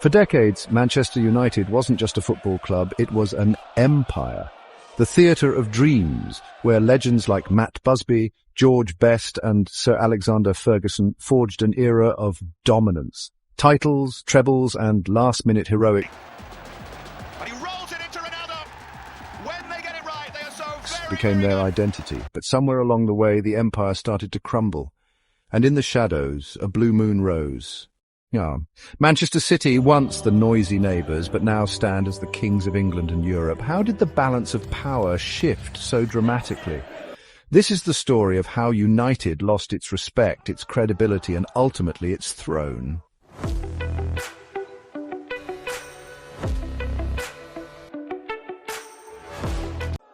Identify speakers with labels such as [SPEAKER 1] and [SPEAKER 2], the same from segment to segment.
[SPEAKER 1] For decades, Manchester United wasn't just a football club, it was an empire. The theatre of dreams, where legends like Matt Busby, George Best and Sir Alexander Ferguson forged an era of dominance. Titles, trebles and last-minute heroics became their identity, but somewhere along the way the empire started to crumble. And in the shadows, a blue moon rose. Manchester City, once the noisy neighbours, but now stand as the kings of England and Europe. How did the balance of power shift so dramatically? This is the story of how United lost its respect, its credibility, and ultimately its throne.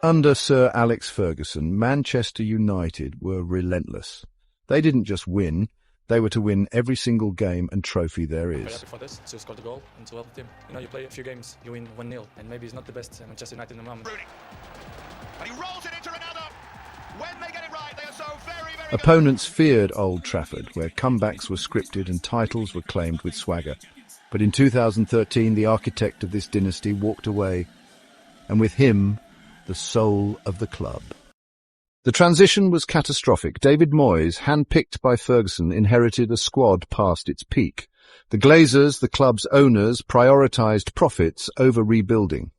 [SPEAKER 1] Under Sir Alex Ferguson, Manchester United were relentless. They didn't just win, they were to win every single game and trophy there is.
[SPEAKER 2] Very happy for this, to score the goal and to help the team. You play a few games, you win 1-0, and maybe it's not the best Manchester United in the moment.
[SPEAKER 3] And he rolls it into Ronaldo. When they get it right, they are so very
[SPEAKER 1] Opponents feared Old Trafford, where comebacks were scripted and titles were claimed with swagger. But in 2013, the architect of this dynasty walked away, and with him, the soul of the club. The transition was catastrophic. David Moyes, handpicked by Ferguson, inherited a squad past its peak. The Glazers, the club's owners, prioritised profits over rebuilding.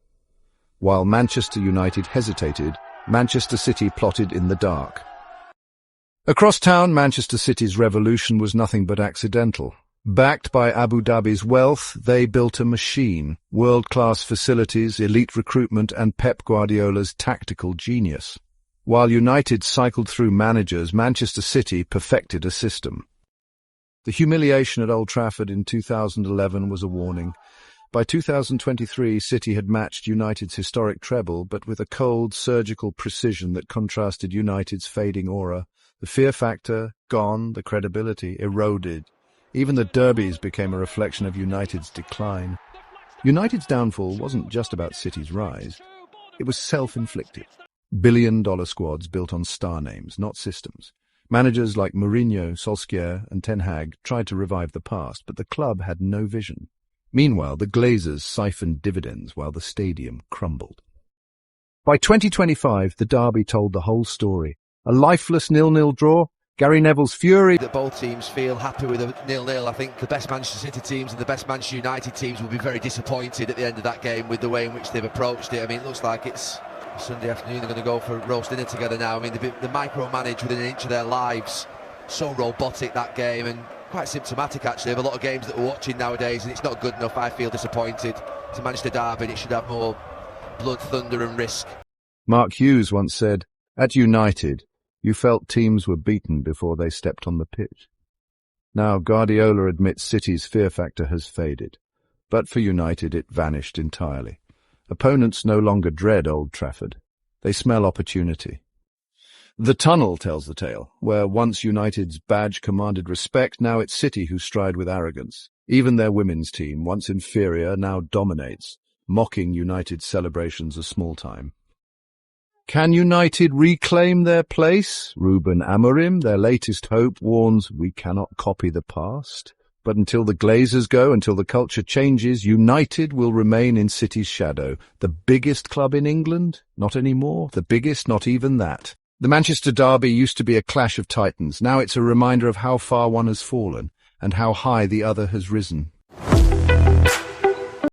[SPEAKER 1] While Manchester United hesitated, Manchester City plotted in the dark. Across town, Manchester City's revolution was nothing but accidental. Backed by Abu Dhabi's wealth, they built a machine, world-class facilities, elite recruitment and Pep Guardiola's tactical genius. While United cycled through managers, Manchester City perfected a system. The humiliation at Old Trafford in 2011 was a warning. By 2023, City had matched United's historic treble, but with a cold, surgical precision that contrasted United's fading aura. The fear factor, gone, the credibility, eroded. Even the derbies became a reflection of United's decline. United's downfall wasn't just about City's rise. It was self-inflicted. Billion-dollar squads built on star names, not systems. Managers like Mourinho, Solskjaer and Ten Hag tried to revive the past, but the club had no vision. Meanwhile, the Glazers siphoned dividends while the stadium crumbled. By 2025, the derby told the whole story. A lifeless 0-0 draw, Gary Neville's fury.
[SPEAKER 4] That both teams feel happy with a 0-0. I think the best Manchester City teams and the best Manchester United teams will be very disappointed at the end of that game with the way in which they've approached it. I mean, it looks like it's Sunday afternoon, they're going to go for roast dinner together now. I mean, they micromanage within an inch of their lives. So robotic, that game, and quite symptomatic actually of a lot of games that we're watching nowadays, and it's not good enough. I feel disappointed. It's a Manchester derby and it should have more blood, thunder and risk.
[SPEAKER 1] Mark Hughes once said, "At United, you felt teams were beaten before they stepped on the pitch." Now Guardiola admits City's fear factor has faded, but for United it vanished entirely. Opponents no longer dread Old Trafford. They smell opportunity. The tunnel tells the tale, where once United's badge commanded respect, now it's City who stride with arrogance. Even their women's team, once inferior, now dominates, mocking United's celebrations of small time. Can United reclaim their place? Ruben Amorim, their latest hope, warns we cannot copy the past. But until the Glazers go, until the culture changes, United will remain in City's shadow. The biggest club in England? Not anymore. The biggest? Not even that. The Manchester derby used to be a clash of titans. Now it's a reminder of how far one has fallen and how high the other has risen.